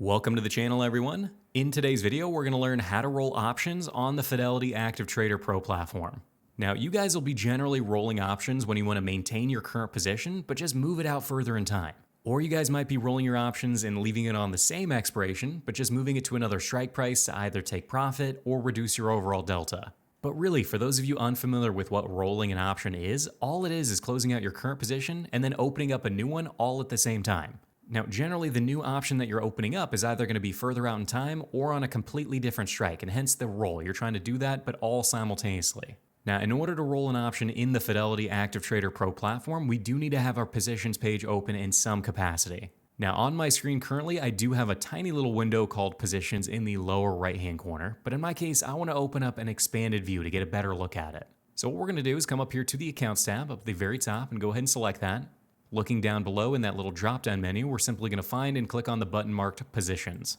Welcome to the channel, everyone. In today's video, we're going to learn how to roll options on the Fidelity Active Trader Pro platform. Now, you guys will be generally rolling options when you want to maintain your current position, but just move it out further in time. Or you guys might be rolling your options and leaving it on the same expiration, but just moving it to another strike price to either take profit or reduce your overall delta. But really, for those of you unfamiliar with what rolling an option is, all it is closing out your current position and then opening up a new one all at the same time. Now, generally, the new option that you're opening up is either going to be further out in time or on a completely different strike, and hence the roll. You're trying to do that, but all simultaneously. Now, in order to roll an option in the Fidelity Active Trader Pro platform, we do need to have our positions page open in some capacity. Now, on my screen currently, I do have a tiny little window called Positions in the lower right-hand corner, but in my case, I want to open up an expanded view to get a better look at it. So what we're going to do is come up here to the Accounts tab up at the very top and go ahead and select that. Looking down below in that little drop-down menu, we're simply going to find and click on the button marked Positions.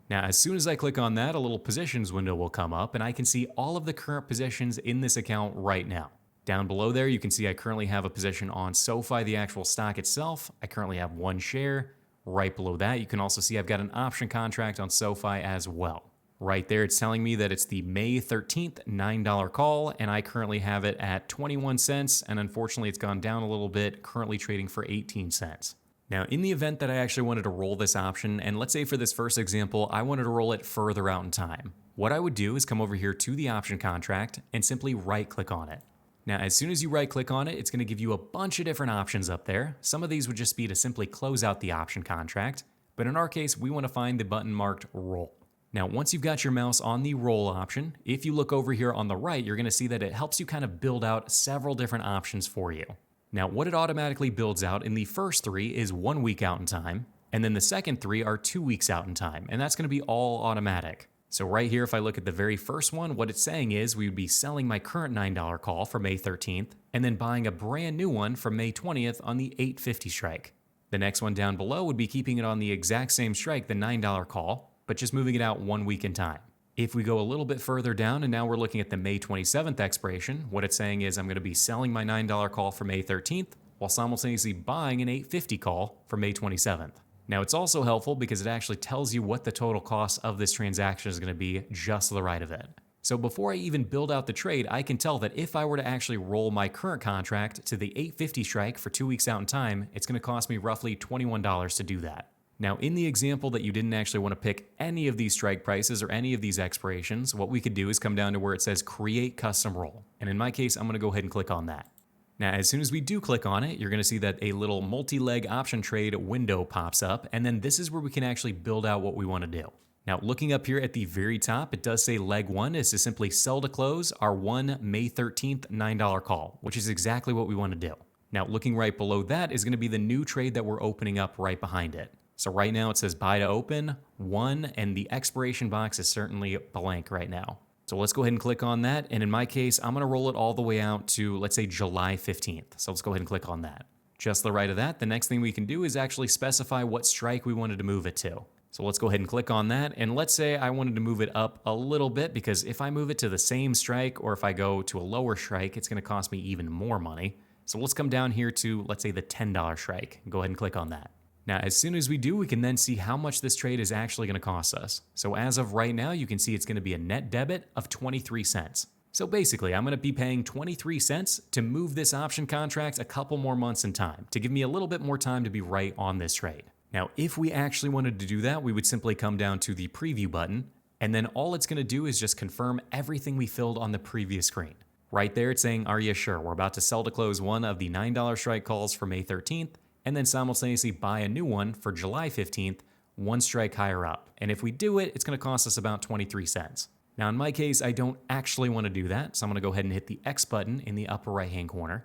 Now, as soon as I click on that, a little Positions window will come up, and I can see all of the current positions in this account right now. Down below there, you can see I currently have a position on SoFi, the actual stock itself. I currently have one share. Right below that, you can also see I've got an option contract on SoFi as well. Right there, it's telling me that it's the May 13th $9 call, and I currently have it at 21 cents, and unfortunately it's gone down a little bit, currently trading for 18 cents. Now, in the event that I actually wanted to roll this option, and let's say for this first example, I wanted to roll it further out in time, what I would do is come over here to the option contract and simply right-click on it. Now, as soon as you right-click on it, it's going to give you a bunch of different options up there. Some of these would just be to simply close out the option contract, but in our case, we want to find the button marked Roll. Now, once you've got your mouse on the roll option, if you look over here on the right, you're going to see that it helps you kind of build out several different options for you. Now, what it automatically builds out in the first three is 1 week out in time, and then the second three are 2 weeks out in time, and that's going to be all automatic. So right here, if I look at the very first one, what it's saying is we would be selling my current $9 call for May 13th, and then buying a brand new one for May 20th on the 850 strike. The next one down below would be keeping it on the exact same strike, the $9 call, but just moving it out 1 week in time. If we go a little bit further down and now we're looking at the May 27th expiration, what it's saying is I'm going to be selling my $9 call for May 13th while simultaneously buying an 850 call for May 27th. Now, it's also helpful because it actually tells you what the total cost of this transaction is going to be just to the right of it. So before I even build out the trade, I can tell that if I were to actually roll my current contract to the 850 strike for 2 weeks out in time, it's going to cost me roughly $21 to do that. Now, in the example that you didn't actually want to pick any of these strike prices or any of these expirations, what we could do is come down to where it says Create Custom Roll. And in my case, I'm going to go ahead and click on that. Now, as soon as we do click on it, you're going to see that a little multi-leg option trade window pops up, and then this is where we can actually build out what we want to do. Now, looking up here at the very top, it does say leg 1 is to simply sell to close our one May 13th $9 call, which is exactly what we want to do. Now, looking right below that is going to be the new trade that we're opening up right behind it. So right now it says buy to open, 1, and the expiration box is certainly blank right now. So let's go ahead and click on that. And in my case, I'm going to roll it all the way out to, let's say, July 15th. So let's go ahead and click on that. Just to the right of that, the next thing we can do is actually specify what strike we wanted to move it to. So let's go ahead and click on that. And let's say I wanted to move it up a little bit, because if I move it to the same strike or if I go to a lower strike, it's going to cost me even more money. So let's come down here to, let's say, the $10 strike. Go ahead and click on that. Now, as soon as we do, we can then see how much this trade is actually going to cost us. So as of right now, you can see it's going to be a net debit of 23 cents. So basically, I'm going to be paying 23 cents to move this option contract a couple more months in time to give me a little bit more time to be right on this trade. Now, if we actually wanted to do that, we would simply come down to the preview button, and then all it's going to do is just confirm everything we filled on the previous screen. Right there, it's saying, are you sure? We're about to sell to close one of the $9 strike calls for May 13th, and then simultaneously buy a new one for July 15th, one strike higher up. And if we do it, it's going to cost us about 23 cents. Now, in my case, I don't actually want to do that, so I'm going to go ahead and hit the X button in the upper right-hand corner.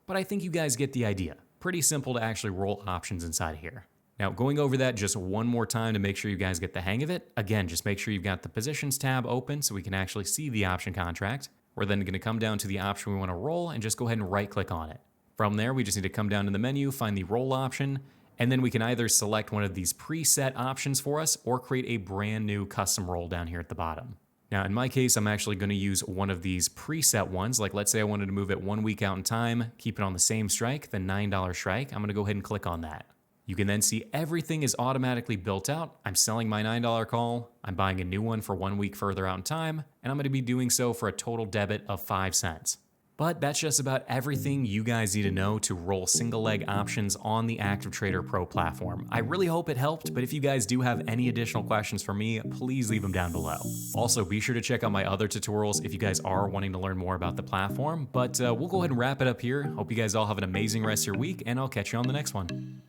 But I think you guys get the idea. Pretty simple to actually roll options inside of here. Now, going over that just one more time to make sure you guys get the hang of it, again, just make sure you've got the Positions tab open so we can actually see the option contract. We're then going to come down to the option we want to roll and just go ahead and right-click on it. From there, we just need to come down to the menu, find the roll option, and then we can either select one of these preset options for us or create a brand new custom roll down here at the bottom. Now, in my case, I'm actually going to use one of these preset ones. Like, let's say I wanted to move it 1 week out in time, keep it on the same strike, the $9 strike. I'm going to go ahead and click on that. You can then see everything is automatically built out. I'm selling my $9 call, I'm buying a new one for 1 week further out in time, and I'm going to be doing so for a total debit of 5 cents. But that's just about everything you guys need to know to roll single leg options on the Active Trader Pro platform. I really hope it helped, but if you guys do have any additional questions for me, please leave them down below. Also, be sure to check out my other tutorials if you guys are wanting to learn more about the platform, but we'll go ahead and wrap it up here. Hope you guys all have an amazing rest of your week, and I'll catch you on the next one.